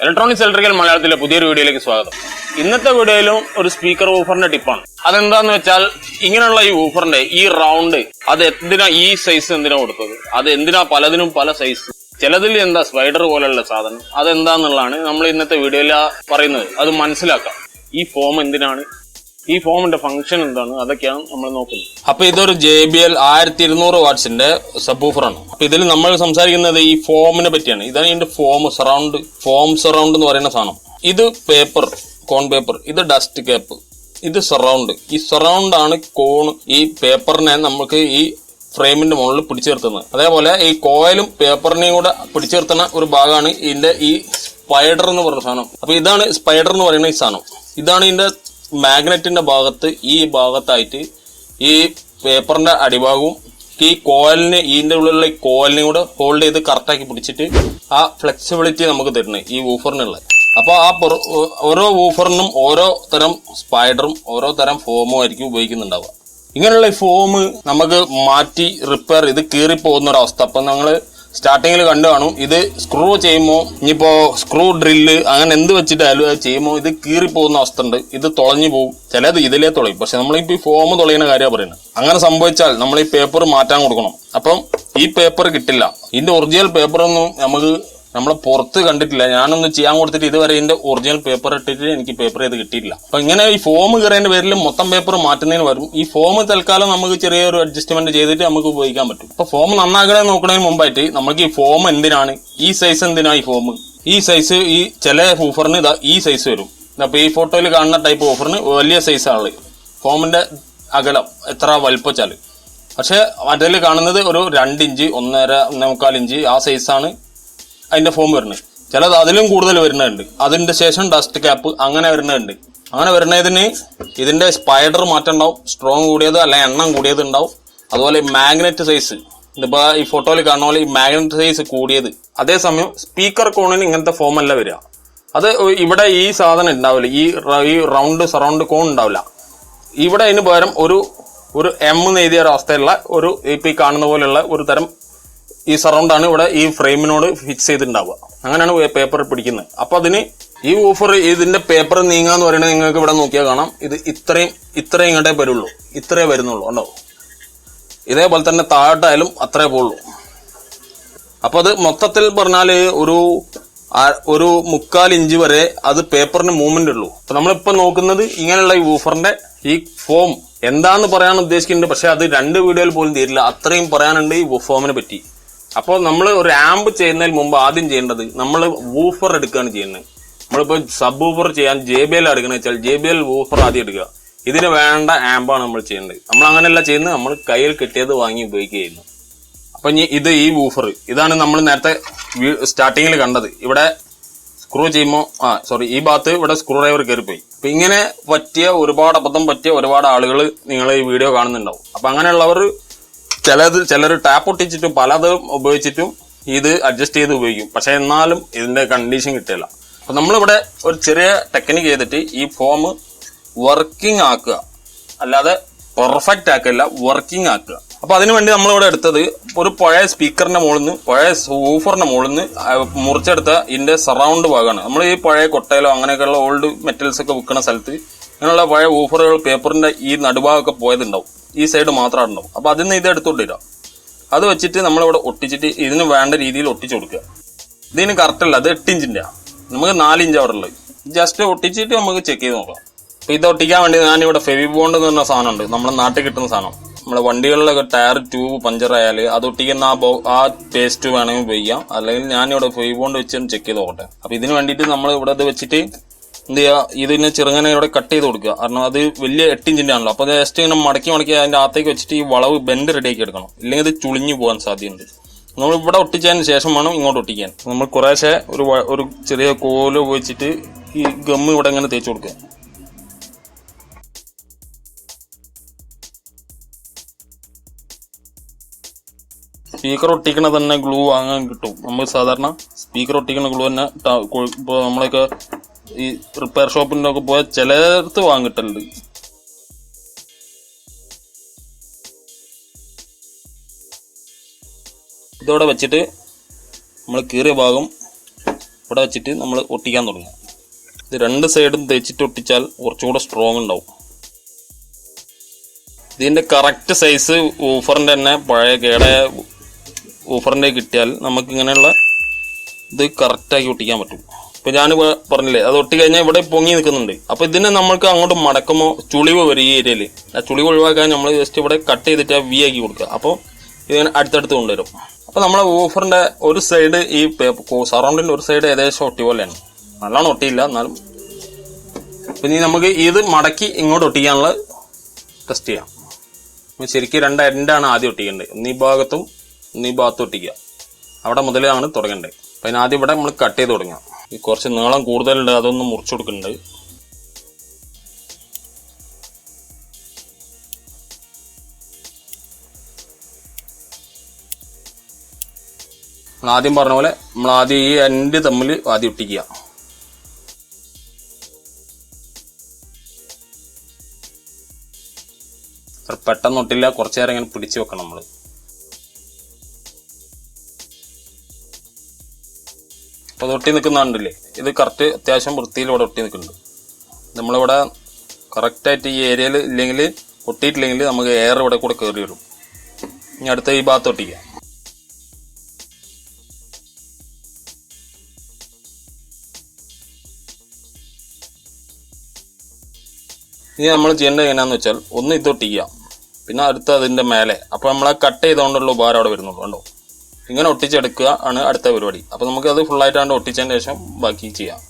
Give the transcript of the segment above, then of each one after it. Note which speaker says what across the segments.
Speaker 1: Electronics electrical മലയാളത്തിലെ പുതിയൊരു വീഡിയോയിലേക്ക് സ്വാഗതം. ഇന്നത്തെ വീഡിയോയിലും ഒരു സ്പീക്കർ വൂഫറിന്റെ ടിപ്പാണ്. അതെന്താന്ന് വെച്ചാൽ ഇങ്ങനെയുള്ള ഈ വൂഫറിന്റെ ഈ റൗണ്ട് അത് എന്തിനാ ഈ സൈസ് എന്തിനാ കൊടുത്തത്, അത് എന്തിനാ പലതിനും പല സൈസ്, ചിലതിൽ എന്താ സ്പൈഡർ പോലെയുള്ള സാധനം, അതെന്താന്നുള്ളതാണ് നമ്മൾ ഇന്നത്തെ വീഡിയോയിൽ പറയുന്നത്. അത് മനസ്സിലാക്കാം. ഈ ഫോം എന്തിനാണ്, ഈ ഫോമിന്റെ ഫംഗ്ഷൻ എന്താണ്, അതൊക്കെയാണ് നമ്മൾ നോക്കുന്നത്. അപ്പൊ ഇതൊരു JBL 1200 വാട്ട്സിന്റെ സബ് വൂഫറാണ്. അപ്പൊ ഇതിൽ നമ്മൾ സംസാരിക്കുന്നത് ഈ ഫോമിനെ പറ്റിയാണ്. ഇതാണ് ഇതിന്റെ ഫോം സറൗണ്ട് എന്ന് പറയുന്ന സാധനം. ഇത് പേപ്പർ, കോൺ പേപ്പർ, ഇത് ഡസ്റ്റ് ക്യാപ്പ്, ഇത് സറൗണ്ട്. ഈ സറൗണ്ട് ആണ് കോൺ. ഈ പേപ്പറിനെ നമുക്ക് ഈ ഫ്രെയിമിന്റെ മുകളിൽ പിടിച്ചു നിർത്തുന്നത്. അതേപോലെ ഈ കോയിലും പേപ്പറിനെയും കൂടെ പിടിച്ചു നിർത്തുന്ന ഒരു ഭാഗമാണ് ഇതിന്റെ ഈ സ്പൈഡർ എന്ന് പറയുന്ന സാധനം. അപ്പൊ ഇതാണ് സ്പൈഡർ എന്ന് പറയുന്ന ഈ സാധനം. ഇതാണ് ഇതിന്റെ മാഗ്നറ്റിന്റെ ഭാഗത്ത്, ഈ ഭാഗത്തായിട്ട് ഈ പേപ്പറിന്റെ അടിഭാഗവും ഈ കോയിലിന്, ഇതിന്റെ ഉള്ളിലുള്ള ഈ കോയിലിനെ കൂടെ ഹോൾഡ് ചെയ്ത് കറക്റ്റാക്കി പിടിച്ചിട്ട് ആ ഫ്ലെക്സിബിലിറ്റി നമുക്ക് തരുന്നത് ഈ വൂഫറിനുള്ള. അപ്പൊ ആ ഓരോ വൂഫറിനും ഓരോ തരം സ്പൈഡറും ഓരോ തരം ഫോമും ആയിരിക്കും ഉപയോഗിക്കുന്നുണ്ടാവുക. ഇങ്ങനെയുള്ള ഈ ഫോം നമുക്ക് മാറ്റി റിപ്പയർ, ഇത് കീറി പോകുന്ന ഒരു അവസ്ഥ. അപ്പൊ ഞങ്ങള് സ്റ്റാർട്ടിങ്ങിൽ കണ്ടു കാണും. ഇത് സ്ക്രൂ ചെയ്യുമ്പോൾ, ഇനിയിപ്പോ സ്ക്രൂ ഡ്രില്ല് അങ്ങനെ എന്ത് വെച്ചിട്ടായാലും അത് ചെയ്യുമ്പോൾ ഇത് കീറി പോകുന്ന അവസ്ഥ ഉണ്ട്. ഇത് തുളഞ്ഞു പോകും, ചിലത് ഇതിലേ തുളയും. പക്ഷെ നമ്മളിപ്പോ ഈ ഫോം തുളയുന്ന കാര്യമാണ് പറയുന്നത്. അങ്ങനെ സംഭവിച്ചാൽ നമ്മൾ ഈ പേപ്പർ മാറ്റാൻ കൊടുക്കണം. അപ്പം ഈ പേപ്പർ കിട്ടില്ല. ഇതിന്റെ ഒറിജിനൽ പേപ്പറൊന്നും നമ്മളെ പുറത്ത് കണ്ടിട്ടില്ല. ഞാനൊന്ന് ചെയ്യാൻ കൊടുത്തിട്ട് ഇതുവരെ ഇതിന്റെ ഒറിജിനൽ പേപ്പർ ഇട്ടിട്ട് എനിക്ക് പേപ്പർ ചെയ്ത് കിട്ടിയിട്ടില്ല. അപ്പൊ ഇങ്ങനെ ഈ ഫോം കയറിയതിന്റെ പേരിൽ മൊത്തം പേപ്പർ മാറ്റുന്നതിന് വരും. ഈ ഫോം തൽക്കാലം നമുക്ക് ചെറിയൊരു അഡ്ജസ്റ്റ്മെന്റ് ചെയ്തിട്ട് നമുക്ക് ഉപയോഗിക്കാൻ പറ്റും. അപ്പൊ ഫോം നന്നാക്കണേ നോക്കുന്നതിന് മുമ്പായിട്ട് നമുക്ക് ഈ ഫോം എന്തിനാണ്, ഈ സൈസ് എന്തിനാ, ഈ ഫോം ഈ സൈസ് ഈ ചില വൂഫറിന് ഇതാ ഈ സൈസ് വരും. അപ്പൊ ഈ ഫോട്ടോയിൽ കാണുന്ന ടൈപ്പ് വൂഫറിന് വലിയ സൈസാണ് ഫോമിന്റെ അകലം, എത്ര വലുപ്പച്ചാല്. പക്ഷെ അതിൽ കാണുന്നത് ഒരു 2 ഇഞ്ച് 1.25 ഇഞ്ച് ആ സൈസാണ് അതിന്റെ ഫോം വരുന്നത്. ചിലത് അതിലും കൂടുതൽ വരുന്നുണ്ട്. അതിന്റെ ശേഷം ഡസ്റ്റ് ക്യാപ്പ് അങ്ങനെ വരുന്നുണ്ട്. അങ്ങനെ വരുന്നതിന് ഇതിന്റെ സ്പൈഡർ മാറ്റം ഉണ്ടാവും, സ്ട്രോങ് കൂടിയത് അല്ലെങ്കിൽ എണ്ണം കൂടിയത് ഉണ്ടാവും. അതുപോലെ മാഗ്നറ്റ് സൈസ്, ഇതിപ്പോ ഈ ഫോട്ടോയിൽ കാണുന്ന പോലെ ഈ മാഗ്നറ്റ് സൈസ് കൂടിയത്. അതേസമയം സ്പീക്കർ കോണിന് ഇങ്ങനത്തെ ഫോം അല്ല വരിക. അത് ഇവിടെ ഈ സാധനം ഉണ്ടാവില്ല, ഈ റൗണ്ട് സറൗണ്ട് കോൺ ഉണ്ടാവില്ല. ഇവിടെ അതിന് പകരം ഒരു M എഴുതിയ ഒരു അവസ്ഥയുള്ള ഒരു ഇപ്പൊ ഈ കാണുന്ന പോലെയുള്ള ഒരു തരം ഈ സറൗണ്ടാണ് ഇവിടെ ഈ ഫ്രെയിമിനോട് ഫിക്സ് ചെയ്തിട്ടുണ്ടാവുക. അങ്ങനെയാണ് പേപ്പർ പിടിക്കുന്നത്. അപ്പൊ അതിന് ഈ വൂഫർ, ഇതിന്റെ പേപ്പർ നീങ്ങാന്ന് പറയുന്നത് നിങ്ങൾക്ക് ഇവിടെ നോക്കിയാൽ കാണാം. ഇത് ഇത്രയും ഇങ്ങോട്ടേ വരുള്ളൂ, ഇത്രേ വരുന്നുള്ളൂ. ഉണ്ടോ? ഇതേപോലെ തന്നെ താഴോട്ടായാലും അത്രേ പോകുള്ളൂ. അപ്പൊ അത് മൊത്തത്തിൽ പറഞ്ഞാല് ഒരു 3/4 ഇഞ്ച് വരെ അത് പേപ്പറിന് മൂവ്മെന്റ് ഉള്ളൂ. അപ്പൊ നമ്മളിപ്പോ നോക്കുന്നത് ഇങ്ങനെയുള്ള ഈ വൂഫറിന്റെ ഈ ഫോം എന്താന്ന് പറയാൻ ഉദ്ദേശിക്കുന്നുണ്ട്. പക്ഷെ അത് 2 വീഡിയോയിൽ പോലും തീരില്ല, അത്രയും പറയാനുണ്ട് ഈ ഫോമിനെ പറ്റി. അപ്പോൾ നമ്മൾ ഒരു ആംപ് ചെയ്യുന്നതിന് മുമ്പ് ആദ്യം ചെയ്യേണ്ടത് നമ്മൾ വൂഫർ എടുക്കുകയാണ് ചെയ്യുന്നത്. നമ്മളിപ്പോൾ സബ് വൂഫർ ചെയ്യാൻ JBL എടുക്കണമെന്ന് വെച്ചാൽ JBL വൂഫർ ആദ്യം എടുക്കുക. ഇതിന് വേണ്ട ആംപാണ് നമ്മൾ ചെയ്യേണ്ടത്. നമ്മൾ അങ്ങനെയല്ല ചെയ്യുന്നത്, നമ്മൾ കയ്യിൽ കിട്ടിയത് വാങ്ങി ഉപയോഗിക്കുകയായിരുന്നു. അപ്പൊ ഇത് ഈ വൂഫർ, ഇതാണ് നമ്മൾ നേരത്തെ സ്റ്റാർട്ടിങ്ങിൽ കണ്ടത്. ഇവിടെ സ്ക്രൂ ചെയ്യുമ്പോൾ ഈ ഭാഗത്ത് ഇവിടെ സ്ക്രൂ ഡ്രൈവർ കയറിപ്പോയി. അപ്പൊ ഇങ്ങനെ അബദ്ധം പറ്റിയ ഒരുപാട് ആളുകൾ നിങ്ങൾ ഈ വീഡിയോ കാണുന്നുണ്ടാവും. അപ്പൊ അങ്ങനെയുള്ളവർ ചിലർ ടാപ്പ് ഒട്ടിച്ചിട്ടും പലതും ഉപയോഗിച്ചിട്ടും ഇത് അഡ്ജസ്റ്റ് ചെയ്ത് ഉപയോഗിക്കും. പക്ഷെ എന്നാലും ഇതിന്റെ കണ്ടീഷൻ കിട്ടില്ല. അപ്പൊ നമ്മളിവിടെ ഒരു ചെറിയ ടെക്നിക്ക് ചെയ്തിട്ട് ഈ ഫോം വർക്കിംഗ് ആക്കുക, അല്ലാതെ പെർഫെക്റ്റ് ആക്കില്ല, വർക്കിംഗ് ആക്കുക. അപ്പൊ അതിനുവേണ്ടി നമ്മളിവിടെ എടുത്തത് ഒരു പഴയ സ്പീക്കറിന്റെ മുകളിൽ നിന്ന്, പഴയ വൂഫറിന്റെ മുകളിൽ നിന്ന് മുറിച്ചെടുത്ത ഇതിന്റെ സറൗണ്ട് ഭാഗമാണ്. നമ്മൾ ഈ പഴയ കൊട്ടയിലോ അങ്ങനെയൊക്കെയുള്ള ഓൾഡ് മെറ്റൽസ് ഒക്കെ വിൽക്കുന്ന സ്ഥലത്ത് അങ്ങനെയുള്ള പഴയ വൂഫറുകൾ പേപ്പറിന്റെ ഈ നടുഭാഗമൊക്കെ പോയതുണ്ടാവും, ഈ സൈഡ് മാത്രം ഉണ്ടാവും. അപ്പൊ അതിൽ നിന്ന് ഇത് എടുത്തോണ്ടിരാം. അത് വെച്ചിട്ട് നമ്മളിവിടെ ഒട്ടിച്ചിട്ട് ഇതിന് വേണ്ട രീതിയിൽ ഒട്ടിച്ചു കൊടുക്കുക. ഇതിന് കറക്റ്റ് അല്ല, അത് 8 ഇഞ്ചിന്റെ, നമുക്ക് 4 ഇഞ്ച് അവിടെ ഉള്ളത്. ജസ്റ്റ് ഒട്ടിച്ചിട്ട് നമുക്ക് ചെക്ക് ചെയ്ത് നോക്കാം. അപ്പൊ ഇത് ഒട്ടിക്കാൻ വേണ്ടി ഞാനിവിടെ ഫെവി ബോണ്ട് എന്ന് പറഞ്ഞ സാധനം ഉണ്ട്, നമ്മുടെ നാട്ടിൽ കിട്ടുന്ന സാധനം. നമ്മുടെ വണ്ടികളിലൊക്കെ ടയർ ട്യൂബ് പഞ്ചർ ആയാല് അത് ഒട്ടിക്കുന്ന ആ പേസ്റ്റ് വേണമെങ്കിൽ ഉപയോഗിക്കാം. അല്ലെങ്കിൽ ഞാനിവിടെ ഫെവി ബോണ്ട് വെച്ച് ചെക്ക് ചെയ്ത് നോക്കട്ടെ. അപ്പൊ ഇതിന് വേണ്ടിയിട്ട് നമ്മൾ ഇവിടെ ഇത് വെച്ചിട്ട് എന്ത് ചെയ്യുക, ഇതിന് ചെറുങ്ങനെ ഇവിടെ കട്ട് ചെയ്ത് കൊടുക്കുക. കാരണം അത് വലിയ 8 ഇഞ്ചിന്റെ ആണല്ലോ. അപ്പൊ ജസ്റ്റ് ഇങ്ങനെ മടക്കി അതിന്റെ അകത്തേക്ക് വെച്ചിട്ട് ഈ വളവ് ബെൻഡ് റെഡിയാക്കി എടുക്കണം, ഇല്ലെങ്കിൽ ഇത് ചുളിഞ്ഞു പോകാൻ സാധ്യതയുണ്ട്. നമ്മൾ ഇവിടെ ഒട്ടിച്ചതിന് ശേഷം വേണം ഇങ്ങോട്ട് ഒട്ടിക്കാൻ. നമ്മൾ കുറേശ്ശെ ഒരു ചെറിയ കോല് ഉപയോഗിച്ചിട്ട് ഈ ഗമ്മ് ഇവിടെ ഇങ്ങനെ തേച്ച് കൊടുക്കുക. സ്പീക്കർ ഒട്ടിക്കണ തന്നെ ഗ്ലൂ വാങ്ങാൻ കിട്ടും. നമ്മൾ സാധാരണ സ്പീക്കർ ഒട്ടിക്കുന്ന ഗ്ലൂ തന്നെ ഇപ്പോൾ നമ്മളൊക്കെ ഈ റിപ്പയർ ഷോപ്പിന്റെ ഒക്കെ പോയാൽ ചിലർക്ക് വാങ്ങിട്ടുണ്ട്. ഇതോടെ വെച്ചിട്ട് നമ്മൾ കീറിയ ഭാഗം ഇവിടെ വെച്ചിട്ട് നമ്മൾ ഒട്ടിക്കാൻ തുടങ്ങുക. ഇത് രണ്ട് സൈഡും തേച്ചിട്ട് ഒട്ടിച്ചാൽ കുറച്ചുകൂടെ സ്ട്രോങ് ഉണ്ടാവും. ഇതിൻ്റെ കറക്റ്റ് സൈസ് വൂഫറിൻ്റെ തന്നെ പഴയ കേടായ വൂഫറിൻ്റെ കിട്ടിയാൽ നമുക്ക് ഇങ്ങനെയുള്ള ഇത് കറക്റ്റാക്കി ഒട്ടിക്കാൻ പറ്റും. ഇപ്പം ഞാൻ പറഞ്ഞില്ലേ, അത് ഒട്ടി കഴിഞ്ഞാൽ ഇവിടെ പൊങ്ങി നിൽക്കുന്നുണ്ട്. അപ്പോൾ ഇതിനെ നമ്മൾക്ക് അങ്ങോട്ട് മടക്കുമ്പോൾ ചുളിവ് വരും ഈ ഏരിയയിൽ. ആ ചുളിവ് ഒഴിവാക്കാൻ നമ്മൾ ജസ്റ്റ് ഇവിടെ കട്ട് ചെയ്തിട്ട് വി ആക്കി കൊടുക്കുക. അപ്പോൾ ഇതിങ്ങനെ അടുത്തടുത്ത് കൊണ്ടുവരും. അപ്പോൾ നമ്മളെ വൂഫറിൻ്റെ ഒരു സൈഡ് ഈ സറൗണ്ടിൻ്റെ ഒരു സൈഡ് ഏകദേശം ഒട്ടി പോലെയാണ്. നല്ലോണം ഒട്ടിയില്ല എന്നാലും. പിന്നെ നമുക്ക് ഇത് മടക്കി ഇങ്ങോട്ട് ഒട്ടിക്കാനുള്ള ടെസ്റ്റ് ചെയ്യാം. ശരിക്കും രണ്ട് എൻഡാണ് ആദ്യം ഒട്ടിക്കേണ്ടത്. ഒന്നീ ഭാഗത്തും ഒന്നീ ഭാഗത്തും ഒട്ടിക്കുക. അവിടെ മുതലാണ് തുടങ്ങേണ്ടത്. അപ്പം അതിന് ആദ്യം ഇവിടെ നമ്മൾ കട്ട് ചെയ്ത് തുടങ്ങാം. ഈ കുറച്ച് നീളം കൂടുതലുണ്ട്, അതൊന്ന് മുറിച്ചു കൊടുക്കുന്നുണ്ട്. ആദ്യം പറഞ്ഞ പോലെ നമ്മൾ ആദ്യം ഈ എൻഡ് തമ്മിൽ ആദ്യം ഒട്ടിക്കുക. പെട്ടെന്ന് ഒട്ടില്ല, കുറച്ചു നേരം ഇങ്ങനെ പിടിച്ചു വെക്കണം നമ്മൾ. അപ്പോൾ അത് ഒട്ടി നിൽക്കുന്നുണ്ടല്ലേ, ഇത് കറക്റ്റ് അത്യാവശ്യം വൃത്തിയിൽ ഇവിടെ ഒട്ടി നിൽക്കുന്നുണ്ട്. നമ്മളിവിടെ കറക്റ്റായിട്ട് ഈ ഏരിയയിൽ ഇല്ലെങ്കിൽ ഒട്ടിയിട്ടില്ലെങ്കിൽ നമുക്ക് എയർ ഇവിടെ കൂടെ കയറി വരും. ഇനി അടുത്ത ഈ ഭാഗത്ത് ഒട്ടിക്കുക. ഇനി നമ്മൾ ചെയ്യേണ്ടത് എങ്ങനെയാണെന്ന് വെച്ചാൽ ഒന്ന് ഇത് ഒട്ടിക്കുക, പിന്നെ അടുത്ത അതിൻ്റെ മേലെ. അപ്പോൾ നമ്മൾ കട്ട് ചെയ്തുകൊണ്ടുള്ള ഉപകാരം അവിടെ വരുന്നുള്ളൂ. കണ്ടോ, ഇങ്ങനെ ഒട്ടിച്ചെടുക്കുക ആണ് അടുത്ത പരിപാടി. അപ്പോൾ നമുക്കത് ഫുള്ളായിട്ടാണ്ട് ഒട്ടിച്ചതിന് ശേഷം ബാക്കി ചെയ്യാം.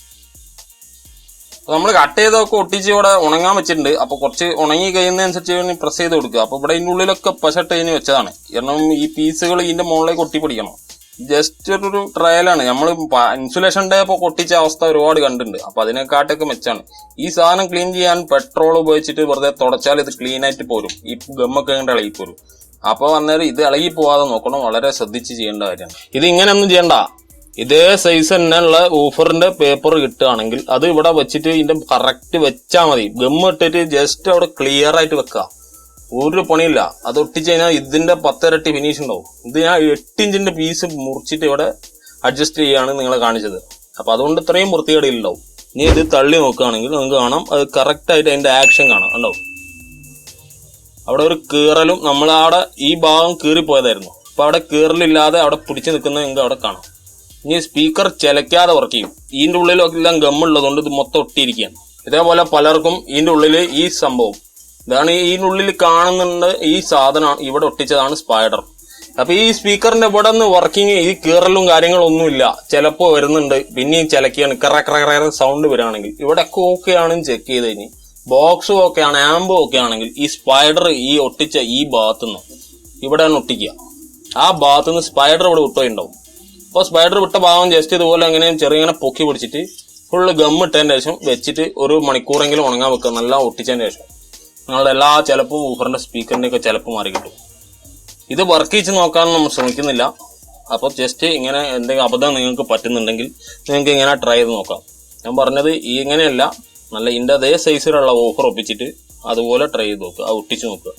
Speaker 1: അപ്പോൾ നമ്മൾ കട്ട് ചെയ്തൊക്കെ ഒട്ടിച്ച് ഇവിടെ ഉണങ്ങാൻ വെച്ചിട്ടുണ്ട്. അപ്പോൾ കുറച്ച് ഉണങ്ങി കഴിയുന്നതനുസരിച്ച് പ്രസ് ചെയ്ത് കൊടുക്കുക. അപ്പോൾ ഇവിടെ ഇതിൻ്റെ ഉള്ളിലൊക്കെ പശട്ട് കഴിഞ്ഞ് വെച്ചതാണ്. കാരണം ഈ പീസുകൾ ഇതിൻ്റെ മുകളിലേക്ക് ഒട്ടിപ്പിടിക്കണം. ജസ്റ്റ് ഒരു ട്രയലാണ്. നമ്മൾ ഇൻസുലേഷൻ ഡേ ഇപ്പോൾ ഒട്ടിച്ച അവസ്ഥ ഒരുപാട് കണ്ടിട്ടുണ്ട്. അപ്പൊ അതിനെക്കാട്ടൊക്കെ മെച്ചാണ്. ഈ സാധനം ക്ലീൻ ചെയ്യാൻ പെട്രോൾ ഉപയോഗിച്ചിട്ട് വെറുതെ തുടച്ചാൽ ഇത് ക്ലീൻ ആയിട്ട് പോരും. ഈ ഗമ്മൊക്കെ കണ്ട് ഇളകി പോരും. അപ്പോൾ അന്നേരം ഇത് ഇളകി പോവാതെ നോക്കണം. വളരെ ശ്രദ്ധിച്ച് ചെയ്യേണ്ട കാര്യമാണ്. ഇത് ഇങ്ങനെയൊന്നും ചെയ്യണ്ട. ഇതേ സൈസ് തന്നെയുള്ള വൂഫറിന്റെ പേപ്പർ കിട്ടുകയാണെങ്കിൽ അത് ഇവിടെ വെച്ചിട്ട് ഇതിന്റെ കറക്റ്റ് വെച്ചാൽ മതി. ഗമ്മ് ഇട്ടിട്ട് ജസ്റ്റ് അവിടെ ക്ലിയർ ആയിട്ട് വെക്കുക. ഒരു പണിയില്ല. അത് ഒട്ടിച്ച് കഴിഞ്ഞാൽ ഇതിന്റെ 10 ഇരട്ടി ഫിനിഷ് ഉണ്ടാവും. ഇത് ഞാൻ 8 ഇഞ്ചിന്റെ പീസ് മുറിച്ചിട്ട് ഇവിടെ അഡ്ജസ്റ്റ് ചെയ്യാണ് നിങ്ങളെ കാണിച്ചത്. അപ്പൊ അതുകൊണ്ട് ഇത്രയും വൃത്തികേടിലുണ്ടാവും. ഇനി ഇത് തള്ളി നോക്കുകയാണെങ്കിൽ നിങ്ങൾക്ക് കാണാം അത് കറക്റ്റ് ആയിട്ട് അതിന്റെ ആക്ഷൻ കാണാം. ഉണ്ടാവും അവിടെ ഒരു കീറലും, നമ്മളവിടെ ഈ ഭാഗം കീറിപ്പോയതായിരുന്നു. അപ്പൊ അവിടെ കീറലില്ലാതെ അവിടെ പിടിച്ചു നിൽക്കുന്നത് നിങ്ങൾക്ക് അവിടെ കാണാം. ഇനി സ്പീക്കർ ചിലക്കാതെ വർക്ക് ചെയ്യും. ഇതിന്റെ ഉള്ളിലെല്ലാം ഗമ്മുള്ളതുകൊണ്ട് ഇത് മൊത്തം ഒട്ടിയിരിക്കുകയാണ്. ഇതേപോലെ പലർക്കും ഇതിന്റെ ഉള്ളിൽ ഈ സംഭവം ഇതാണ് ഇതിനുള്ളിൽ കാണുന്നുണ്ട്. ഈ സാധനം ഇവിടെ ഒട്ടിച്ചതാണ് സ്പൈഡർ. അപ്പൊ ഈ സ്പീക്കറിന്റെ ഇവിടെ നിന്ന് വർക്കിംഗ് ഈ കീറലും കാര്യങ്ങളൊന്നുമില്ല. ചിലപ്പോ വരുന്നുണ്ട്, പിന്നെയും ചിലക്കാണ് കറ സൗണ്ട് വരികയാണെങ്കിൽ ഇവിടെയൊക്കെ ഓക്കെയാണ് ചെക്ക് ചെയ്ത് കഴിഞ്ഞ്. ബോക്സും ഓക്കെയാണ്, ആമ്പും ഒക്കെ ആണെങ്കിൽ ഈ സ്പൈഡർ ഈ ഒട്ടിച്ച ഈ ഭാഗത്തുനിന്ന് ഇവിടെയാണ് ഒട്ടിക്കുക. ആ ഭാഗത്തുനിന്ന് സ്പൈഡർ ഇവിടെ വിട്ടുണ്ടാവും. അപ്പോൾ സ്പൈഡർ വിട്ട ഭാഗം ജസ്റ്റ് ഇതുപോലെ എങ്ങനെയും ചെറിയ പൊക്കി പിടിച്ചിട്ട് ഫുള്ള് ഗമ്മിട്ടതിന് ശേഷം വെച്ചിട്ട് ഒരു മണിക്കൂറെങ്കിലും ഉണങ്ങാൻ വെക്കുക. നല്ല ഒട്ടിച്ചതിന് ശേഷം നിങ്ങളുടെ എല്ലാ ചിലപ്പോൾ വൂഫറിന്റെ സ്പീക്കറിന്റെ ഒക്കെ ചിലപ്പോൾ മാറി കിട്ടും. ഇത് വർക്ക് ചെയ്ത് നോക്കാൻ നമ്മൾ ശ്രമിക്കുന്നില്ല. അപ്പോൾ ജസ്റ്റ് ഇങ്ങനെ എന്തെങ്കിലും അബദ്ധം നിങ്ങൾക്ക് പറ്റുന്നുണ്ടെങ്കിൽ നിങ്ങൾക്ക് ഇങ്ങനെ ട്രൈ ചെയ്ത് നോക്കാം. ഞാൻ പറഞ്ഞത് ഈ ഇങ്ങനെയല്ല, നല്ല ഇതിൻ്റെ അതേ സൈസിലുള്ള വൂഫർ ഒപ്പിച്ചിട്ട് അതുപോലെ ട്രൈ ചെയ്ത് നോക്കുക. അത് ഒട്ടിച്ച് നോക്കുക.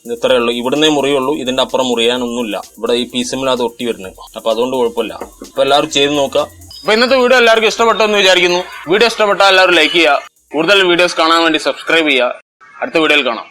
Speaker 1: ഇത് ഇത്രയേ ഉള്ളൂ. ഇവിടുന്നേ മുറിയുള്ളൂ, ഇതിന്റെ അപ്പുറം മുറിയാനൊന്നുമില്ല. ഇവിടെ ഈ പീസുമിൽ അത് ഒട്ടി വരുന്നത്. അപ്പൊ അതുകൊണ്ട് കുഴപ്പമില്ല. അപ്പൊ എല്ലാവരും ചെയ്ത് നോക്കുക. അപ്പൊ ഇന്നത്തെ വീഡിയോ എല്ലാവർക്കും ഇഷ്ടപ്പെട്ടെന്ന് വിചാരിക്കുന്നു. വീഡിയോ ഇഷ്ടപ്പെട്ടാൽ എല്ലാവരും ലൈക്ക് ചെയ്യുക. കൂടുതൽ വീഡിയോസ് കാണാൻ വേണ്ടി സബ്സ്ക്രൈബ് ചെയ്യുക. അടുത്ത വീഡിയോയിൽ കാണാം.